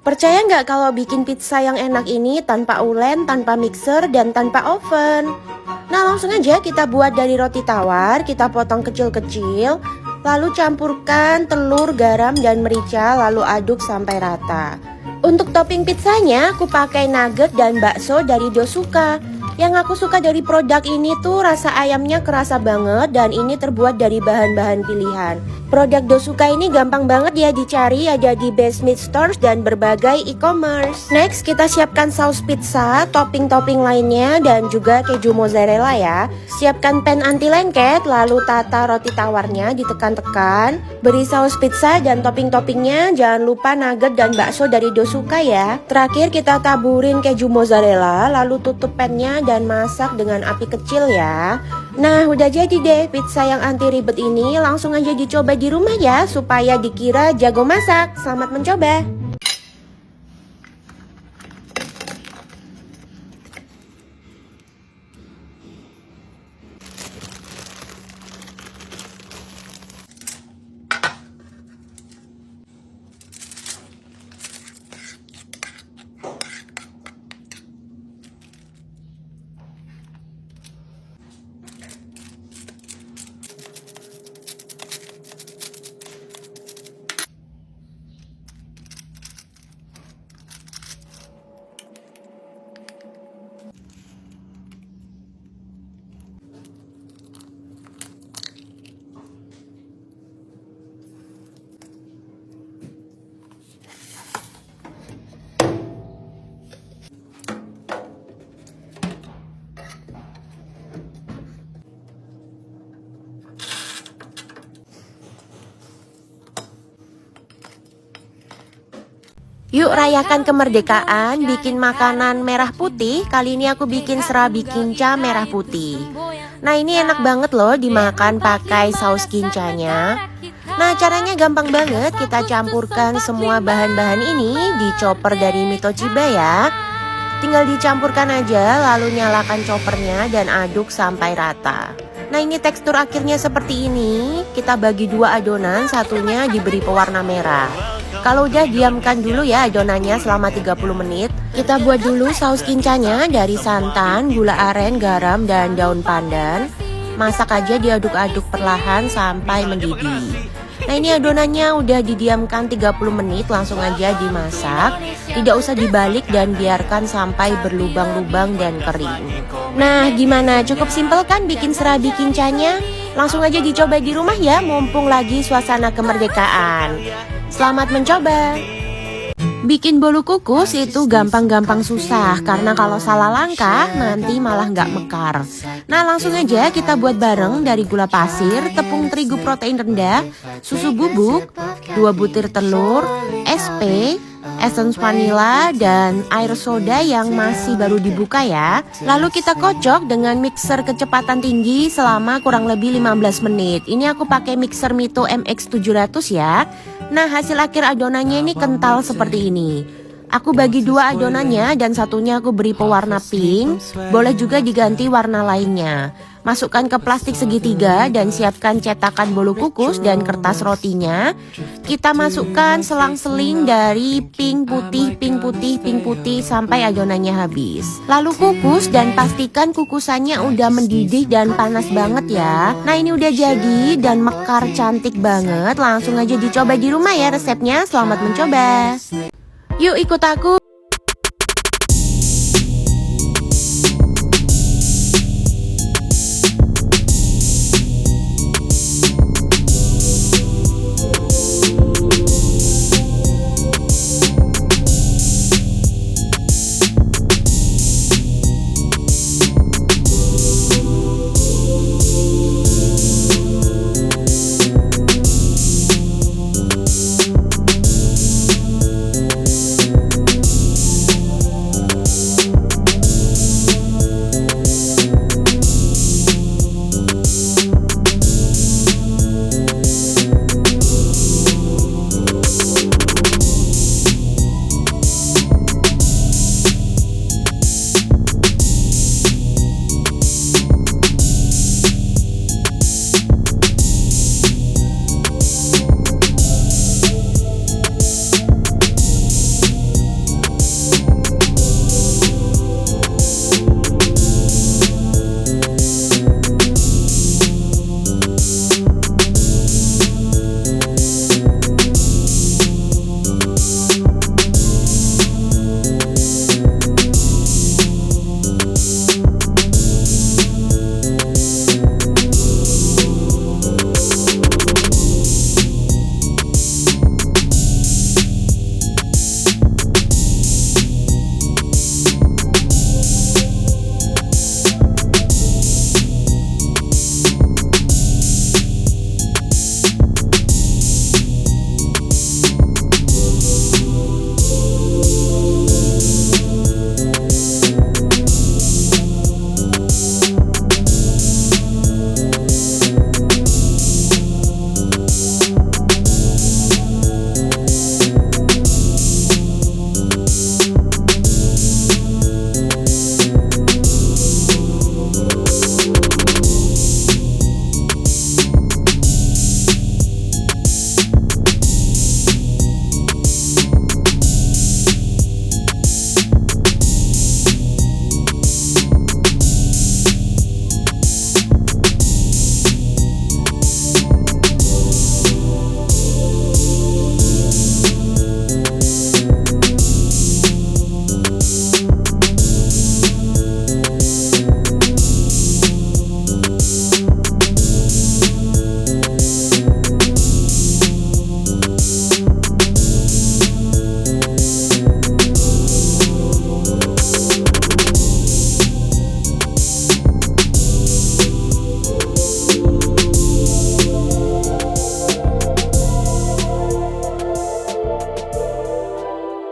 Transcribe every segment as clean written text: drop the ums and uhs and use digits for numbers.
Percaya nggak kalau bikin pizza yang enak ini tanpa ulen, tanpa mixer, dan tanpa oven? Nah langsung aja kita buat dari roti tawar, kita potong kecil-kecil, lalu campurkan telur, garam, dan merica, lalu aduk sampai rata. Untuk topping pizzanya aku pakai nugget dan bakso dari Dosuka. Yang aku suka dari produk ini tuh rasa ayamnya kerasa banget dan ini terbuat dari bahan-bahan pilihan. Produk Dosuka ini gampang banget ya dicari, ada di Best Meat Stores dan berbagai e-commerce. Next kita siapkan saus pizza, topping-topping lainnya dan juga keju mozzarella ya. Siapkan pan anti lengket, lalu tata roti tawarnya ditekan-tekan. Beri saus pizza dan topping-toppingnya, jangan lupa nugget dan bakso dari Dosuka ya. Terakhir kita taburin keju mozzarella, lalu tutup pannya dan masak dengan api kecil ya. Nah udah jadi deh pizza yang anti ribet ini, langsung aja dicoba di rumah ya supaya dikira jago masak. Selamat mencoba. Yuk rayakan kemerdekaan, bikin makanan merah putih. Kali ini aku bikin serabi kinca merah putih. Nah ini enak banget loh dimakan pakai saus kincanya. Nah caranya gampang banget, kita campurkan semua bahan-bahan ini di chopper dari Mitochiba ya. Tinggal dicampurkan aja, lalu nyalakan choppernya dan aduk sampai rata. Nah ini tekstur akhirnya seperti ini. Kita bagi dua adonan, satunya diberi pewarna merah. Kalau udah diamkan dulu ya adonannya selama 30 menit. Kita buat dulu saus kincanya dari santan, gula aren, garam, dan daun pandan. Masak aja diaduk-aduk perlahan sampai mendidih. Nah ini adonannya udah didiamkan 30 menit, langsung aja dimasak. Tidak usah dibalik dan biarkan sampai berlubang-lubang dan kering. Nah gimana, cukup simpel kan bikin serabi kincanya? Langsung aja dicoba di rumah ya, mumpung lagi suasana kemerdekaan. Selamat mencoba. Bikin bolu kukus itu gampang-gampang susah, karena kalau salah langkah nanti malah nggak mekar. Nah langsung aja kita buat bareng dari gula pasir, tepung terigu protein rendah, susu bubuk, 2 butir telur, SP, essence vanilla, dan air soda yang masih baru dibuka ya. Lalu kita kocok dengan mixer kecepatan tinggi selama kurang lebih 15 menit. Ini aku pakai mixer Mito MX700 ya. Nah hasil akhir adonannya ini kental seperti ini. Aku bagi dua adonannya dan satunya aku beri pewarna pink. Boleh juga diganti warna lainnya. Masukkan ke plastik segitiga dan siapkan cetakan bolu kukus dan kertas rotinya. Kita masukkan selang-seling dari pink putih, pink putih, pink putih sampai adonannya habis. Lalu kukus dan pastikan kukusannya udah mendidih dan panas banget ya. Nah ini udah jadi dan mekar cantik banget. Langsung aja dicoba di rumah ya resepnya. Selamat mencoba. Yuk ikut aku.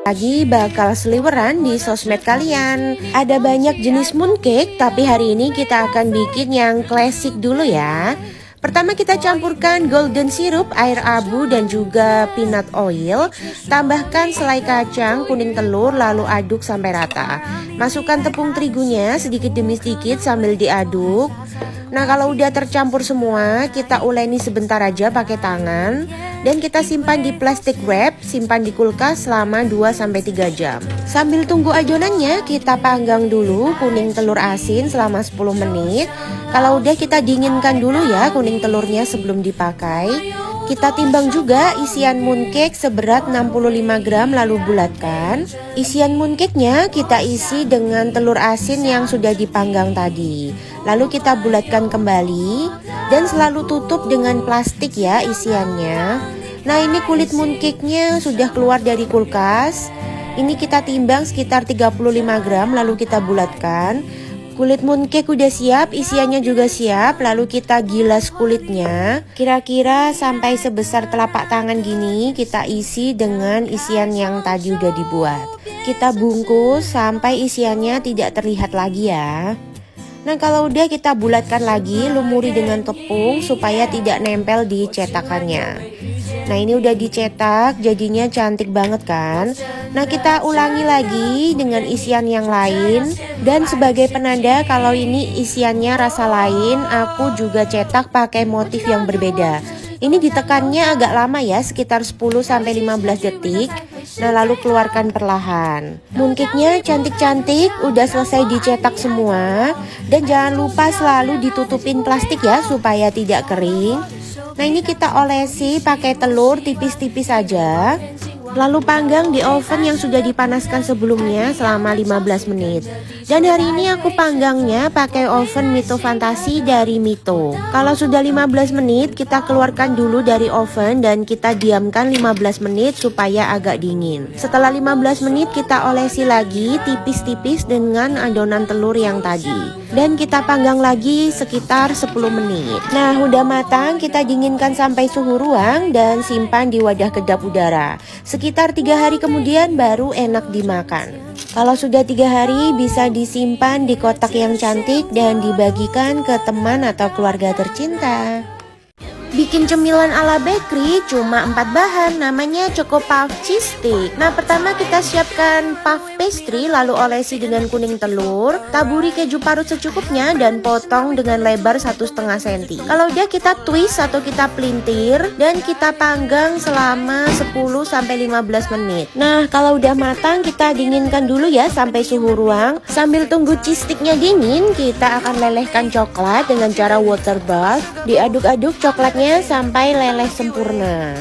lagi bakal seliweran di sosmed kalian. Ada banyak jenis mooncake, tapi hari ini kita akan bikin yang klasik dulu ya. Pertama kita campurkan golden syrup, air abu dan juga peanut oil. Tambahkan selai kacang, kuning telur, lalu aduk sampai rata. Masukkan tepung terigunya sedikit demi sedikit sambil diaduk. Nah, kalau udah tercampur semua, kita uleni sebentar aja pakai tangan dan kita simpan di plastik wrap, simpan di kulkas selama 2-3 jam. Sambil tunggu adonannya, kita panggang dulu kuning telur asin selama 10 menit. Kalau udah kita dinginkan dulu ya kuning telurnya sebelum dipakai. Kita timbang juga isian mooncake seberat 65 gram lalu bulatkan. Isian mooncake-nya kita isi dengan telur asin yang sudah dipanggang tadi. Lalu kita bulatkan kembali dan selalu tutup dengan plastik ya isiannya. Nah, ini kulit mooncake-nya sudah keluar dari kulkas. Ini kita timbang sekitar 35 gram lalu kita bulatkan. Kulit mooncake udah siap, isiannya juga siap. Lalu kita gilas kulitnya. Kira-kira sampai sebesar telapak tangan gini kita isi dengan isian yang tadi udah dibuat. Kita bungkus sampai isiannya tidak terlihat lagi ya. Nah, kalau udah kita bulatkan lagi, lumuri dengan tepung supaya tidak nempel di cetakannya. Nah, ini udah dicetak, jadinya cantik banget kan? Nah, kita ulangi lagi dengan isian yang lain. Dan sebagai penanda kalau ini isiannya rasa lain, aku juga cetak pakai motif yang berbeda. Ini ditekannya agak lama ya, sekitar 10-15 detik. Nah, lalu keluarkan perlahan. Mooncake-nya cantik-cantik, udah selesai dicetak semua. Dan jangan lupa selalu ditutupin plastik ya, supaya tidak kering. Nah, ini kita olesi pakai telur tipis-tipis aja. Lalu panggang di oven yang sudah dipanaskan sebelumnya selama 15 menit. Dan hari ini aku panggangnya pakai oven Mito Fantasi dari Mito. Kalau sudah 15 menit kita keluarkan dulu dari oven dan kita diamkan 15 menit supaya agak dingin. Setelah 15 menit kita olesi lagi tipis-tipis dengan adonan telur yang tadi. Dan kita panggang lagi sekitar 10 menit. Nah, udah matang, kita dinginkan sampai suhu ruang dan simpan di wadah kedap udara. Sekitar 3 hari kemudian baru enak dimakan. Kalau sudah 3 hari bisa disimpan di kotak yang cantik dan dibagikan ke teman atau keluarga tercinta. Bikin cemilan ala bakery cuma 4 bahan, namanya Choco Puff Cheese Stick. Nah, pertama kita siapkan puff pastry, lalu olesi dengan kuning telur, taburi keju parut secukupnya dan potong dengan lebar 1,5 cm. Kalau udah kita twist atau kita pelintir dan kita panggang selama 10-15 menit. Nah, kalau udah matang kita dinginkan dulu ya sampai suhu ruang. Sambil tunggu cheese sticknya dingin, kita akan lelehkan coklat dengan cara water bath. Diaduk-aduk coklatnya sampai leleh sempurna.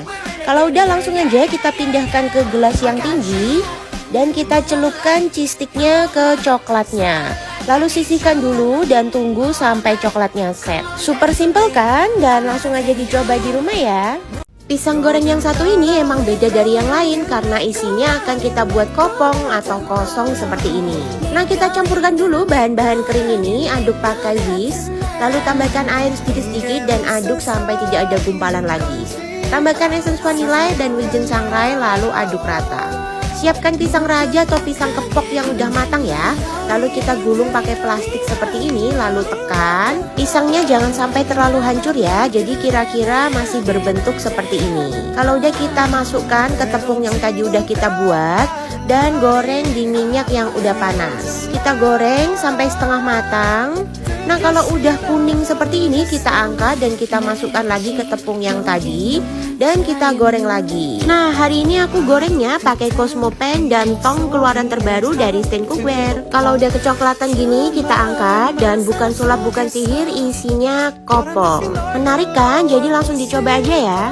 Kalau udah langsung aja kita pindahkan ke gelas yang tinggi dan kita celupkan cheese sticknya ke coklatnya. Lalu sisihkan dulu dan tunggu sampai coklatnya set. Super simple kan? Dan langsung aja dicoba di rumah ya. Pisang goreng yang satu ini emang beda dari yang lain karena isinya akan kita buat kopong atau kosong seperti ini. Nah, kita campurkan dulu bahan-bahan kering ini, aduk pakai whisk, lalu tambahkan air sedikit-sedikit dan aduk sampai tidak ada gumpalan lagi. Tambahkan essence vanilla dan wijen sangrai lalu aduk rata. Siapkan pisang raja atau pisang kepok yang udah matang ya. Lalu kita gulung pakai plastik seperti ini, lalu tekan. Pisangnya jangan sampai terlalu hancur ya, jadi kira-kira masih berbentuk seperti ini. Kalau udah kita masukkan ke tepung yang tadi udah kita buat dan goreng di minyak yang udah panas. Kita goreng sampai setengah matang. Nah, kalau udah kuning seperti ini kita angkat dan kita masukkan lagi ke tepung yang tadi dan kita goreng lagi. Nah, hari ini aku gorengnya pakai Cosmo Pan dan tong keluaran terbaru dari Stand Cookware. Kalau udah kecoklatan gini kita angkat dan bukan sulap bukan sihir, isinya kopong. Menarik kan? Jadi langsung dicoba aja ya.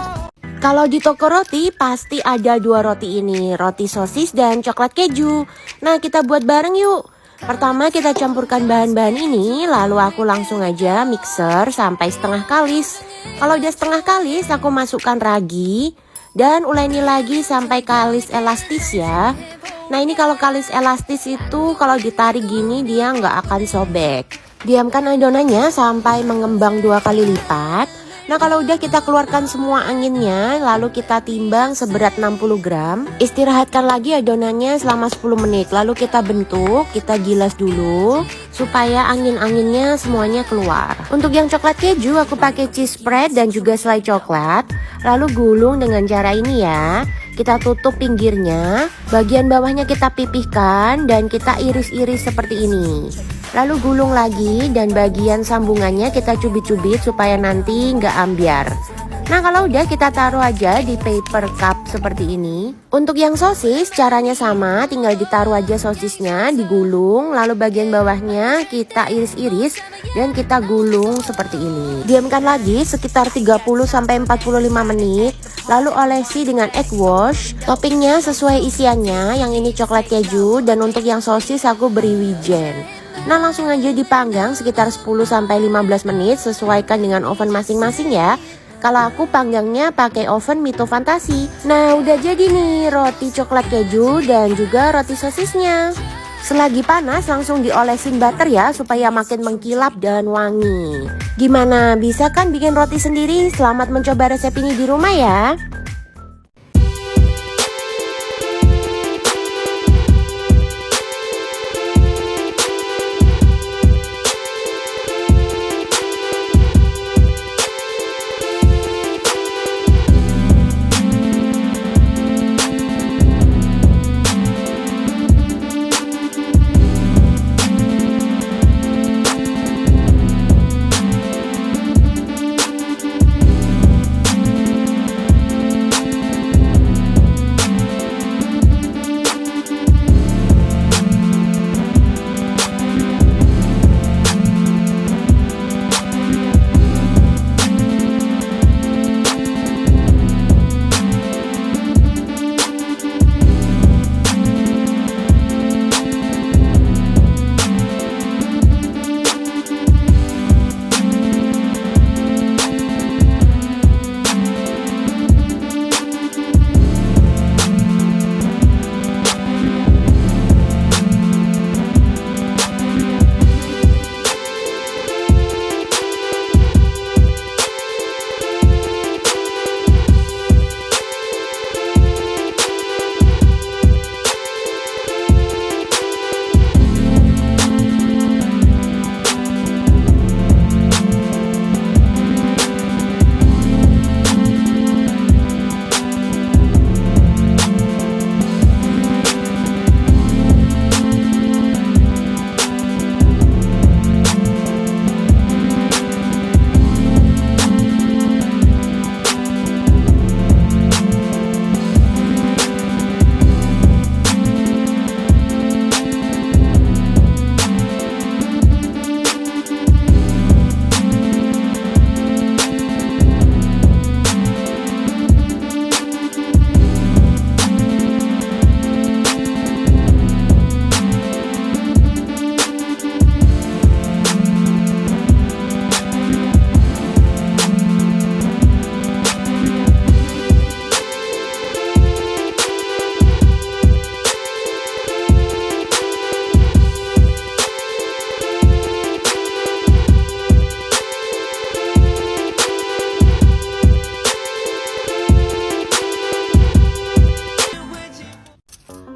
Kalau di toko roti pasti ada 2 roti ini, roti sosis dan coklat keju. Nah, kita buat bareng yuk. Pertama kita campurkan bahan-bahan ini, lalu aku langsung aja mixer sampai setengah kalis. Kalau udah setengah kalis aku masukkan ragi dan uleni lagi sampai kalis elastis ya. Nah, ini kalau kalis elastis itu kalau ditarik gini dia nggak akan sobek. Diamkan adonannya sampai mengembang 2 kali lipat. Nah kalau udah kita keluarkan semua anginnya, lalu kita timbang seberat 60 gram. Istirahatkan lagi adonannya selama 10 menit. Lalu kita bentuk, kita gilas dulu supaya angin-anginnya semuanya keluar. Untuk yang coklat keju aku pakai cheese spread dan juga selai coklat. Lalu gulung dengan cara ini ya. Kita tutup pinggirnya, bagian bawahnya kita pipihkan dan kita iris-iris seperti ini. Lalu gulung lagi dan bagian sambungannya kita cubit-cubit supaya nanti nggak ambiar. Nah kalau udah kita taruh aja di paper cup seperti ini. Untuk yang sosis caranya sama, tinggal ditaruh aja sosisnya, digulung, lalu bagian bawahnya kita iris-iris dan kita gulung seperti ini. Diamkan lagi sekitar 30-45 menit. Lalu olesi dengan egg wash. Toppingnya sesuai isiannya, yang ini coklat keju dan untuk yang sosis aku beri wijen. Nah langsung aja dipanggang sekitar 10-15 menit, sesuaikan dengan oven masing-masing ya. Kalau aku panggangnya pakai oven Mito Fantasi. Nah udah jadi nih roti coklat keju dan juga roti sosisnya. Selagi panas langsung diolesin butter ya supaya makin mengkilap dan wangi. Gimana, bisa kan bikin roti sendiri? Selamat mencoba resep ini di rumah ya.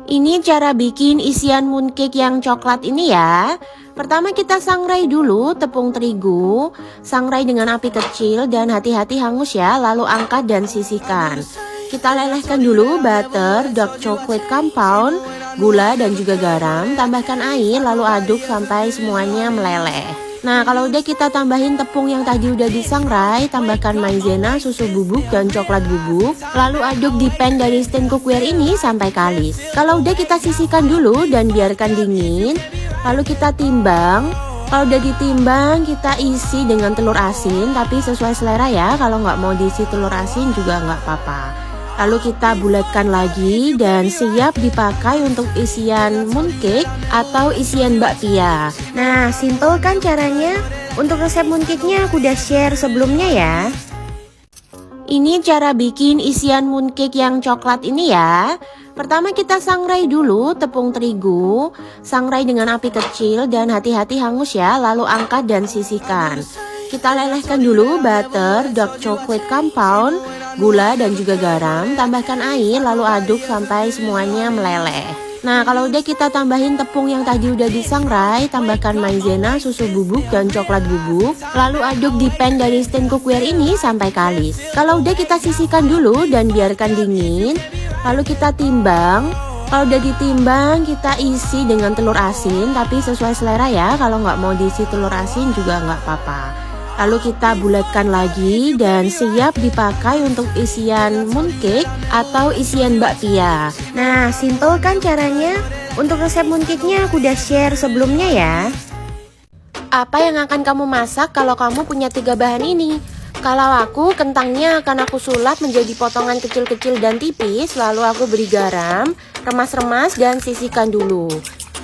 Ini cara bikin isian mooncake yang coklat ini ya. Pertama kita sangrai dulu tepung terigu. Sangrai dengan api kecil dan hati-hati hangus ya. Lalu angkat dan sisihkan. Kita lelehkan dulu butter, dark chocolate compound, gula dan juga garam. Tambahkan air lalu aduk sampai semuanya meleleh. Nah kalau udah kita tambahin tepung yang tadi udah disangrai, tambahkan maizena, susu bubuk dan coklat bubuk. Lalu aduk di pan dari stand cookware ini sampai kalis. Kalau udah kita sisihkan dulu dan biarkan dingin. Lalu kita timbang. Kalau udah ditimbang kita isi dengan telur asin, tapi sesuai selera ya. Kalau nggak mau diisi telur asin juga nggak apa-apa. Lalu kita bulatkan lagi dan siap dipakai untuk isian mooncake atau isian bakpia. Nah, simple kan caranya? Untuk resep mooncake-nya aku udah share sebelumnya ya. Ini cara bikin isian mooncake yang coklat ini ya. Pertama kita sangrai dulu tepung terigu. Sangrai dengan api kecil dan hati-hati hangus ya, lalu angkat dan sisihkan. Kita lelehkan dulu butter, dark chocolate compound, gula dan juga garam. Tambahkan air lalu aduk sampai semuanya meleleh. Nah, kalau udah kita tambahin tepung yang tadi udah disangrai, tambahkan maizena, susu bubuk, dan coklat bubuk. Lalu aduk di pan dari stand cookware ini sampai kalis. Kalau udah kita sisihkan dulu dan biarkan dingin. Lalu kita timbang. Kalau udah ditimbang, kita isi dengan telur asin, tapi sesuai selera ya. Kalau nggak mau diisi telur asin juga nggak apa-apa. Lalu kita bulatkan lagi dan siap dipakai untuk isian mooncake atau isian bakpia. Nah, simple kan caranya? Untuk resep mooncake-nya aku udah share sebelumnya ya. Apa yang akan kamu masak kalau kamu punya 3 bahan ini? Kalau aku, kentangnya akan aku sulap menjadi potongan kecil-kecil dan tipis. Lalu aku beri garam, remas-remas dan sisihkan dulu.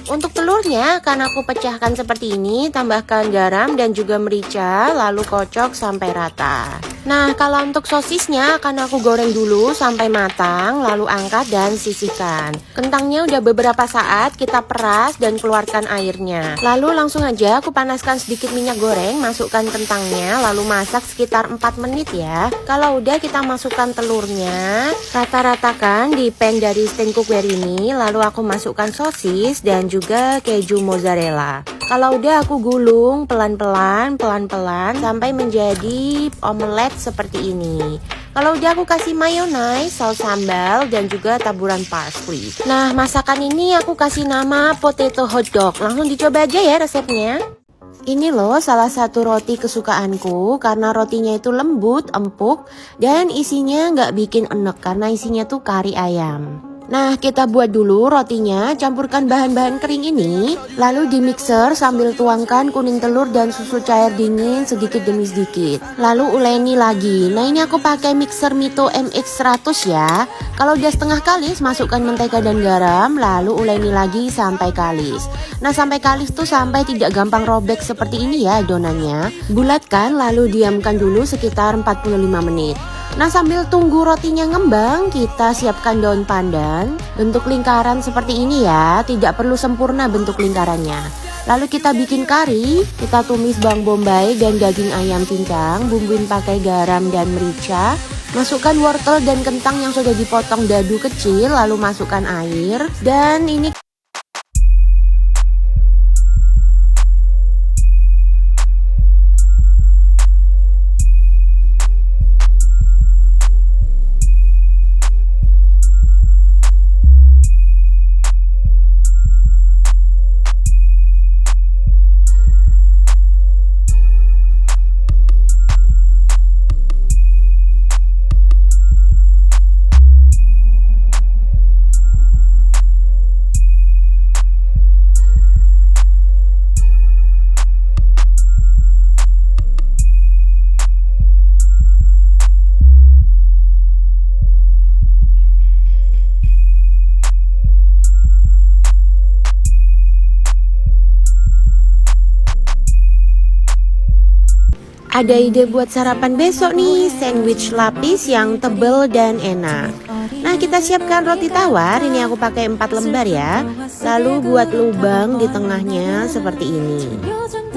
Untuk telurnya akan aku pecahkan seperti ini, tambahkan garam dan juga merica, lalu kocok sampai rata. Nah, kalau untuk sosisnya akan aku goreng dulu sampai matang, lalu angkat dan sisihkan. Kentangnya udah beberapa saat kita peras dan keluarkan airnya. Lalu langsung aja aku panaskan sedikit minyak goreng, masukkan kentangnya, lalu masak sekitar 4 menit ya. Kalau udah kita masukkan telurnya, rata-ratakan di pan dari stand cookware ini, lalu aku masukkan sosis dan juga keju mozzarella. Kalau udah aku gulung pelan-pelan sampai menjadi omelet seperti ini. Kalau udah aku kasih mayonnaise, saus sambal dan juga taburan parsley. Nah, masakan ini aku kasih nama potato hotdog. Langsung dicoba aja ya resepnya. Ini loh salah satu roti kesukaanku karena rotinya itu lembut, empuk dan isinya nggak bikin enek karena isinya tuh kari ayam. Nah, kita buat dulu rotinya, campurkan bahan-bahan kering ini, lalu di mixer sambil tuangkan kuning telur dan susu cair dingin sedikit demi sedikit. Lalu uleni lagi. Nah, ini aku pakai mixer Mito MX100 ya. Kalau udah setengah kalis, masukkan mentega dan garam, lalu uleni lagi sampai kalis. Nah, sampai kalis tuh sampai tidak gampang robek seperti ini ya adonannya. Bulatkan lalu diamkan dulu sekitar 45 menit. Nah, sambil tunggu rotinya ngembang, kita siapkan daun pandan. Bentuk lingkaran seperti ini ya, tidak perlu sempurna bentuk lingkarannya. Lalu kita bikin kari, kita tumis bawang bombay dan daging ayam cincang, bumbuin pakai garam dan merica. Masukkan wortel dan kentang yang sudah dipotong dadu kecil, lalu masukkan air. Dan ini ada ide buat sarapan besok nih, sandwich lapis yang tebel dan enak. Nah, kita siapkan roti tawar, ini aku pakai 4 lembar ya. Lalu buat lubang di tengahnya seperti ini.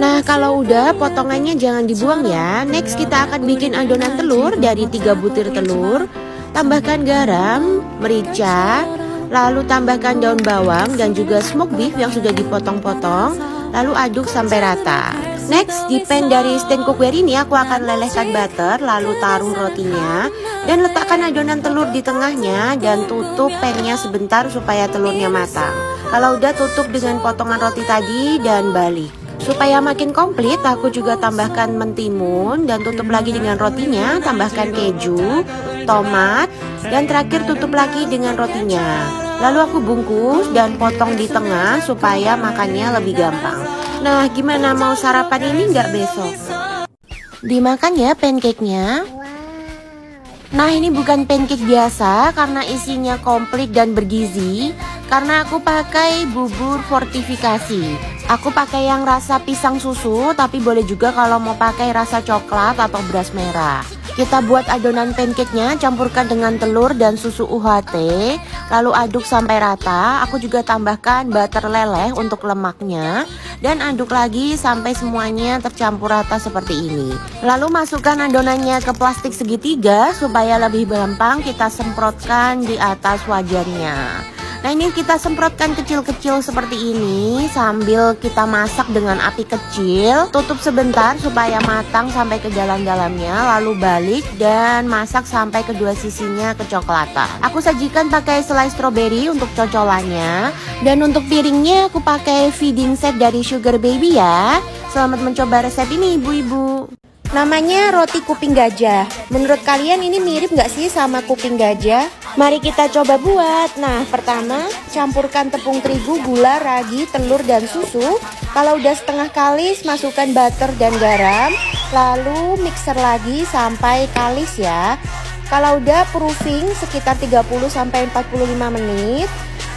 Nah, kalau udah potongannya jangan dibuang ya. Next kita akan bikin adonan telur dari 3 butir telur. Tambahkan garam, merica, lalu tambahkan daun bawang dan juga smoked beef yang sudah dipotong-potong. Lalu aduk sampai rata. Next, di pan dari stand cookware ini aku akan lelehkan butter, lalu taruh rotinya dan letakkan adonan telur di tengahnya dan tutup pannya sebentar supaya telurnya matang. Kalau udah, tutup dengan potongan roti tadi dan balik. Supaya makin komplit, aku juga tambahkan mentimun dan tutup lagi dengan rotinya, tambahkan keju, tomat, dan terakhir tutup lagi dengan rotinya. Lalu aku bungkus dan potong di tengah supaya makannya lebih gampang. Nah, gimana, mau sarapan ini nggak besok? Dimakan ya pancake-nya. Nah, ini bukan pancake biasa karena isinya komplit dan bergizi. Karena aku pakai bubur fortifikasi. Aku pakai yang rasa pisang susu, tapi boleh juga kalau mau pakai rasa coklat atau beras merah. Kita buat adonan pancake-nya, campurkan dengan telur dan susu UHT, lalu aduk sampai rata. Aku juga tambahkan butter leleh untuk lemaknya, dan aduk lagi sampai semuanya tercampur rata seperti ini. Lalu masukkan adonannya ke plastik segitiga supaya lebih gampang kita semprotkan di atas wajannya. Nah, ini kita semprotkan kecil-kecil seperti ini sambil kita masak dengan api kecil. Tutup sebentar supaya matang sampai ke dalam-dalamnya, lalu balik dan masak sampai kedua sisinya kecoklatan. Aku sajikan pakai selai stroberi untuk cocolannya, dan untuk piringnya aku pakai feeding set dari Sugar Baby ya. Selamat mencoba resep ini ibu-ibu. Namanya roti kuping gajah. Menurut kalian ini mirip nggak sih sama kuping gajah? Mari kita coba buat. Nah, pertama campurkan tepung terigu, gula, ragi, telur, dan susu. Kalau udah setengah kalis, masukkan butter dan garam. Lalu mixer lagi sampai kalis ya. Kalau udah proofing sekitar 30-45 menit.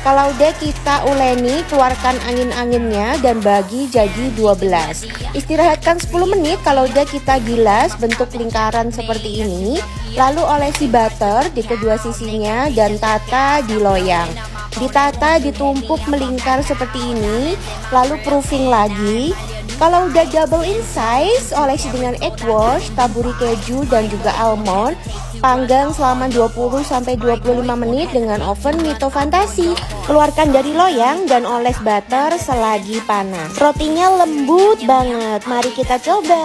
Kalau udah kita uleni, keluarkan angin-anginnya dan bagi jadi 12. Istirahatkan 10 menit. Kalau udah kita gilas bentuk lingkaran seperti ini. Lalu olesi butter di kedua sisinya dan tata di loyang. Ditata, ditumpuk melingkar seperti ini. Lalu proofing lagi. Kalau udah double in size, olesi dengan egg wash, taburi keju dan juga almond. Panggang selama 20-25 menit dengan oven Mito Fantasi. Keluarkan dari loyang dan oles butter selagi panas. Rotinya lembut banget. Mari kita coba.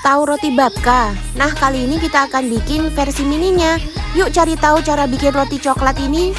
Tahu roti babka? Nah, kali ini kita akan bikin versi mininya. Yuk cari tahu cara bikin roti coklat ini.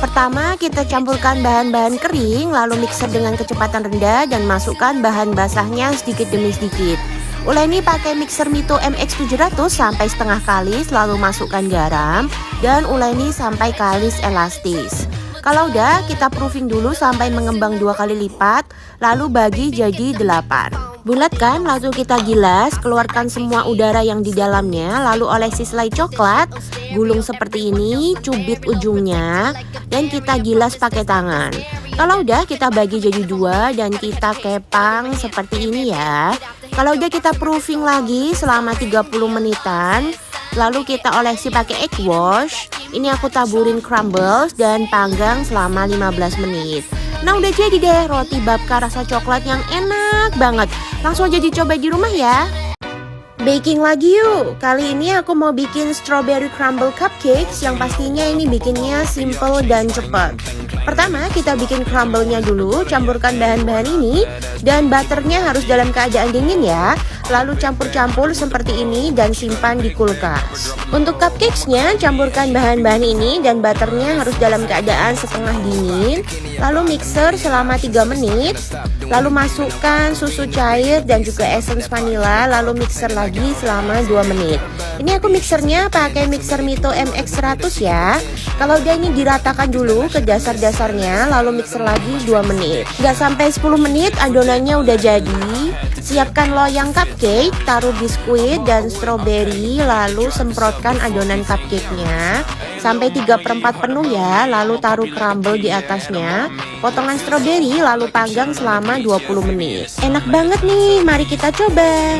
Pertama, kita campurkan bahan-bahan kering, lalu mixer dengan kecepatan rendah dan masukkan bahan basahnya sedikit demi sedikit. Uleni pakai mixer Mito MX700 sampai setengah kalis, lalu masukkan garam dan uleni sampai kalis elastis. Kalau udah, kita proofing dulu sampai mengembang 2 kali lipat, lalu bagi jadi 8. Bulatkan, lalu kita gilas, keluarkan semua udara yang di dalamnya, lalu olesi selai coklat, gulung seperti ini, cubit ujungnya, dan kita gilas pakai tangan. Kalau udah, kita bagi jadi 2 dan kita kepang seperti ini ya. Kalau udah, kita proofing lagi selama 30 menitan, lalu kita olesi pakai egg wash. Ini aku taburin crumbles dan panggang selama 15 menit. Nah, udah jadi deh roti babka rasa coklat yang enak banget. Langsung aja dicoba di rumah ya. Baking lagi yuk. Kali ini aku mau bikin strawberry crumble cupcakes yang pastinya ini bikinnya simple dan cepat. Pertama, kita bikin crumble-nya dulu. Campurkan bahan-bahan ini dan butternya harus dalam keadaan dingin ya. Lalu campur-campur seperti ini dan simpan di kulkas. Untuk cupcakes-nya, campurkan bahan-bahan ini dan butternya harus dalam keadaan setengah dingin. Lalu mixer selama 3 menit. Lalu masukkan susu cair dan juga essence vanilla. Lalu mixer lagi selama 2 menit. Ini aku mixernya pakai mixer Mito MX100 ya. Kalau udah ini diratakan dulu ke dasar-dasarnya, lalu mixer lagi 2 menit. Gak sampai 10 menit adonannya udah jadi. Siapkan loyang cupcake, taruh biskuit dan stroberi, lalu semprotkan adonan cupcake-nya sampai 3/4 penuh ya, lalu taruh crumble di atasnya, potongan stroberi, lalu panggang selama 20 menit. Enak banget nih, mari kita coba.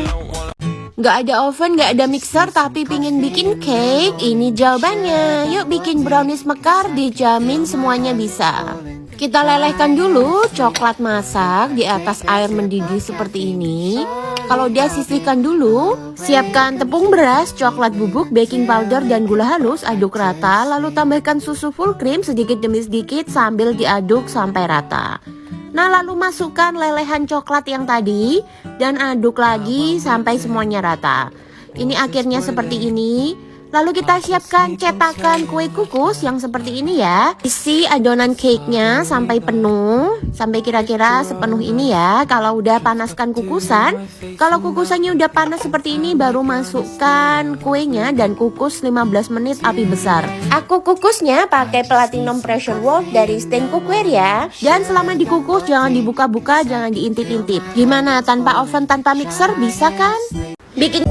Gak ada oven, gak ada mixer, tapi pingin bikin cake? Ini jawabannya. Yuk bikin brownies mekar, dijamin semuanya bisa. Kita lelehkan dulu coklat masak di atas air mendidih seperti ini. Kalau dia sisihkan dulu, siapkan tepung beras, coklat bubuk, baking powder, dan gula halus, aduk rata, lalu tambahkan susu full cream sedikit demi sedikit sambil diaduk sampai rata. Nah, lalu masukkan lelehan coklat yang tadi dan aduk lagi sampai semuanya rata. Ini akhirnya seperti ini. Lalu kita siapkan cetakan kue kukus yang seperti ini ya. Isi adonan cake-nya sampai penuh, sampai kira-kira sepenuh ini ya. Kalau udah panaskan kukusan, kalau kukusannya udah panas seperti ini, baru masukkan kuenya dan kukus 15 menit api besar. Aku kukusnya pakai Platinum Pressure World dari Stain Cookware ya. Dan selama dikukus jangan dibuka-buka, jangan diintip-intip. Gimana, tanpa oven, tanpa mixer, bisa kan? Bikin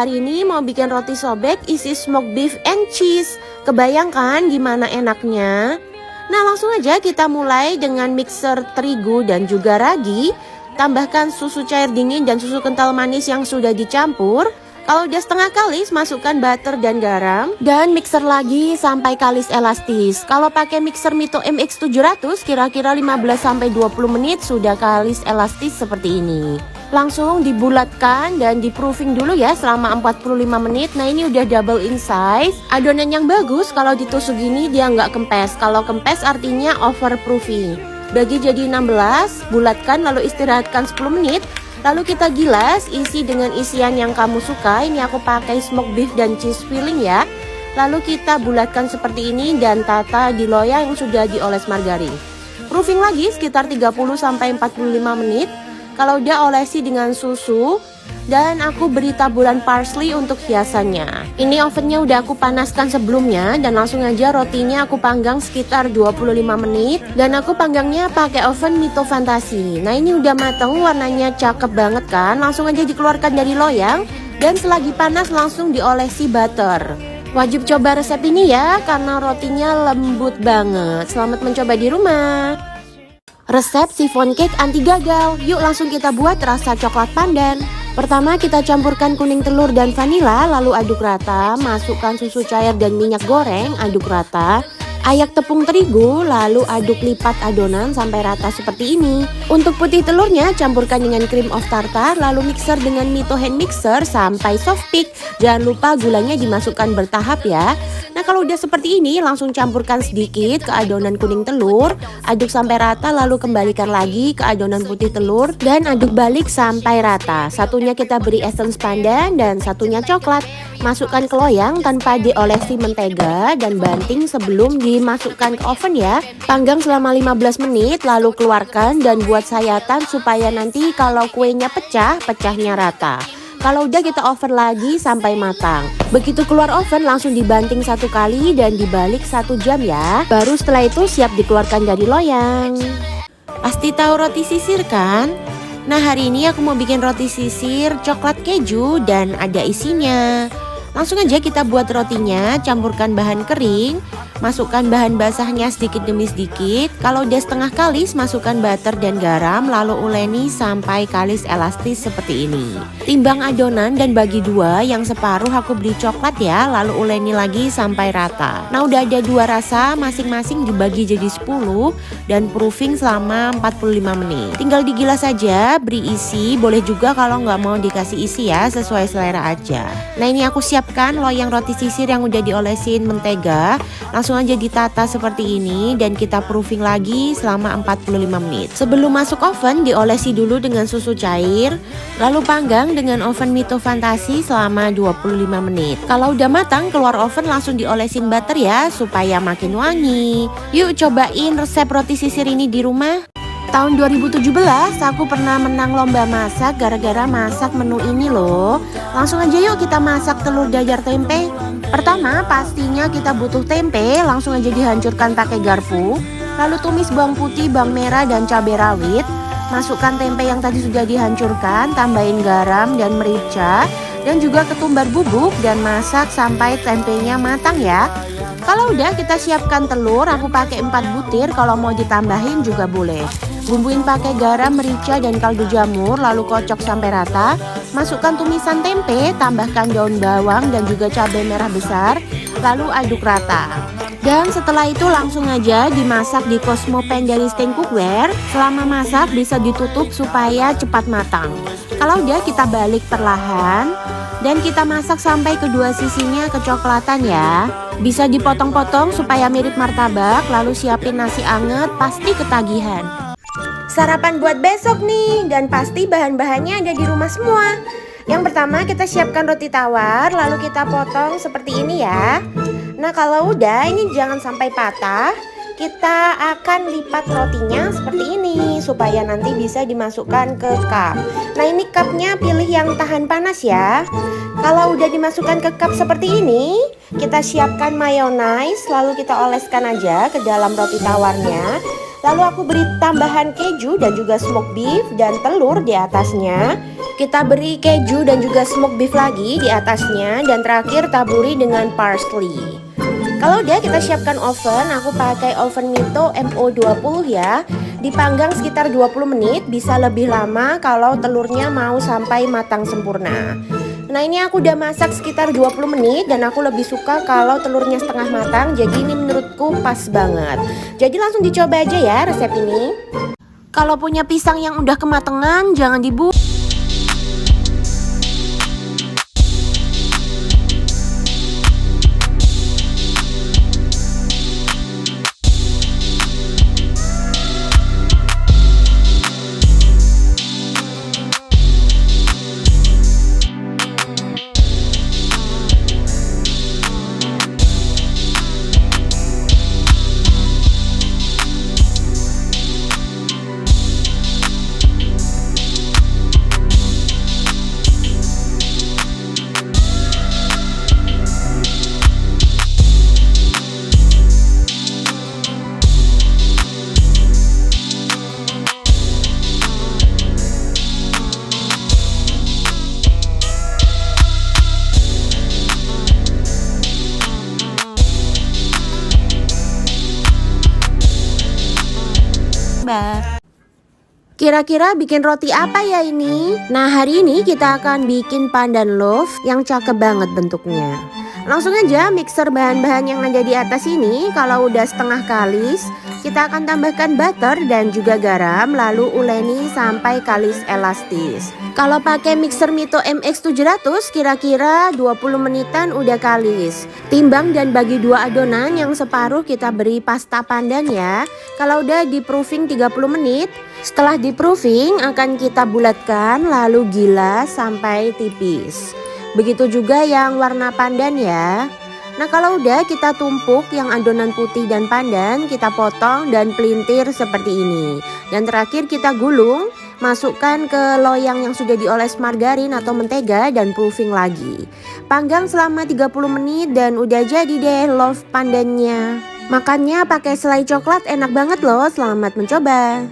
hari ini mau bikin roti sobek isi smoked beef and cheese. Kebayangkan gimana enaknya? Nah, langsung aja kita mulai dengan mixer terigu dan juga ragi. Tambahkan susu cair dingin dan susu kental manis yang sudah dicampur. Kalau udah setengah kalis, masukkan butter dan garam dan mixer lagi sampai kalis elastis. Kalau pakai mixer Mito MX 700, kira-kira 15-20 menit sudah kalis elastis seperti ini. Langsung dibulatkan dan di proofing dulu ya selama 45 menit. Nah, ini udah double in size. Adonan yang bagus kalau ditusuk gini dia nggak kempes. Kalau kempes artinya over proofing. Bagi jadi 16, bulatkan lalu istirahatkan 10 menit. Lalu kita gilas, isi dengan isian yang kamu suka. Ini aku pakai smoked beef dan cheese filling ya. Lalu kita bulatkan seperti ini dan tata di loyang yang sudah dioles margarin. Proofing lagi sekitar 30-45 menit. Kalau udah olesi dengan susu, dan aku beri taburan parsley untuk hiasannya. Ini ovennya udah aku panaskan sebelumnya dan langsung aja rotinya aku panggang sekitar 25 menit. Dan aku panggangnya pakai oven Mito Fantasi. Nah, ini udah matang, warnanya cakep banget kan. Langsung aja dikeluarkan dari loyang dan selagi panas langsung diolesi butter. Wajib coba resep ini ya karena rotinya lembut banget. Selamat mencoba di rumah. Resep chiffon cake anti gagal. Yuk langsung kita buat rasa coklat pandan. Pertama kita campurkan kuning telur dan vanila, lalu aduk rata. Masukkan susu cair dan minyak goreng, aduk rata. Ayak tepung terigu, lalu aduk lipat adonan sampai rata seperti ini. Untuk putih telurnya campurkan dengan cream of tartar, lalu mixer dengan Mito hand mixer sampai soft peak. Jangan lupa gulanya dimasukkan bertahap ya. Nah, kalau udah seperti ini langsung campurkan sedikit ke adonan kuning telur, aduk sampai rata lalu kembalikan lagi ke adonan putih telur dan aduk balik sampai rata. Satunya kita beri essence pandan dan satunya coklat. Masukkan ke loyang tanpa diolesi mentega dan banting sebelum dimasukkan ke oven ya. Panggang selama 15 menit lalu keluarkan dan buat sayatan supaya nanti kalau kuenya pecah, pecahnya rata. Kalau udah kita oven lagi sampai matang. Begitu keluar oven langsung dibanting satu kali dan dibalik 1 jam ya. Baru setelah itu siap dikeluarkan dari loyang. Pasti tahu roti sisir kan? Nah, hari ini aku mau bikin roti sisir coklat keju dan ada isinya. Langsung aja kita buat rotinya, campurkan bahan kering, masukkan bahan basahnya sedikit demi sedikit. Kalau udah setengah kalis, masukkan butter dan garam, lalu uleni sampai kalis elastis seperti ini. Timbang adonan dan bagi dua, yang separuh aku beri coklat ya, lalu uleni lagi sampai rata. Nah, udah ada 2 rasa, masing-masing dibagi jadi 10 dan proofing selama 45 menit. Tinggal digilas saja, beri isi, boleh juga kalau nggak mau dikasih isi ya, sesuai selera aja. Nah, ini aku siapkan loyang roti sisir yang udah diolesin mentega. Langsung aja ditata seperti ini dan kita proofing lagi selama 45 menit. Sebelum masuk oven diolesi dulu dengan susu cair, lalu panggang dengan oven Mito Fantasi selama 25 menit. Kalau udah matang keluar oven langsung diolesin butter ya supaya makin wangi. Yuk cobain resep roti sisir ini di rumah. Tahun 2017 aku pernah menang lomba masak gara-gara masak menu ini loh. Langsung aja yuk kita masak telur dadar tempe. Pertama pastinya kita butuh tempe, langsung aja dihancurkan pakai garpu. Lalu tumis bawang putih, bawang merah dan cabai rawit. Masukkan tempe yang tadi sudah dihancurkan, tambahin garam dan merica dan juga ketumbar bubuk dan masak sampai tempenya matang ya. Kalau udah kita siapkan telur, aku pakai 4 butir, kalau mau ditambahin juga boleh. Bumbuin pakai garam, merica dan kaldu jamur, lalu kocok sampai rata. Masukkan tumisan tempe, tambahkan daun bawang dan juga cabai merah besar, lalu aduk rata. Dan setelah itu langsung aja dimasak di Cosmo Pan dari Stein Cookware. Selama masak bisa ditutup supaya cepat matang. Kalau udah kita balik perlahan dan kita masak sampai kedua sisinya kecoklatan ya. Bisa dipotong-potong supaya mirip martabak, lalu siapin nasi anget, pasti ketagihan. Sarapan buat besok nih, dan pasti bahan-bahannya ada di rumah semua. Yang pertama kita siapkan roti tawar, lalu kita potong seperti ini ya. Nah, kalau udah ini jangan sampai patah. Kita akan lipat rotinya seperti ini supaya nanti bisa dimasukkan ke cup. Nah, ini cupnya pilih yang tahan panas ya. Kalau udah dimasukkan ke cup seperti ini, kita siapkan mayonnaise, lalu kita oleskan aja ke dalam roti tawarnya. Lalu aku beri tambahan keju dan juga smoked beef dan telur di atasnya. Kita beri keju dan juga smoked beef lagi di atasnya, dan terakhir taburi dengan parsley. Kalau udah, kita siapkan oven. Aku pakai oven Mito MO20 ya. Dipanggang sekitar 20 menit, bisa lebih lama kalau telurnya mau sampai matang sempurna. Nah, ini aku udah masak sekitar 20 menit dan aku lebih suka kalau telurnya setengah matang. Jadi ini menurutku pas banget. Jadi langsung dicoba aja ya resep ini. Kalau punya pisang yang udah kematangan, jangan dibuang. Kira-kira bikin roti apa ya ini? Nah, hari ini kita akan bikin pandan loaf yang cakep banget bentuknya. Langsung aja mixer bahan-bahan yang ada di atas ini. Kalau udah setengah kalis, kita akan tambahkan butter dan juga garam, lalu uleni sampai kalis elastis. Kalau pakai mixer Mito MX700, kira-kira 20 menitan udah kalis. Timbang dan bagi dua adonan, yang separuh kita beri pasta pandan ya. Kalau udah di proofing 30 menit, setelah di proofing akan kita bulatkan lalu gilas sampai tipis. Begitu juga yang warna pandan ya. Nah, kalau udah kita tumpuk yang adonan putih dan pandan, kita potong dan pelintir seperti ini. Dan terakhir kita gulung, masukkan ke loyang yang sudah dioles margarin atau mentega dan proofing lagi. Panggang selama 30 menit dan udah jadi deh loaf pandannya. Makannya pakai selai coklat enak banget loh, selamat mencoba.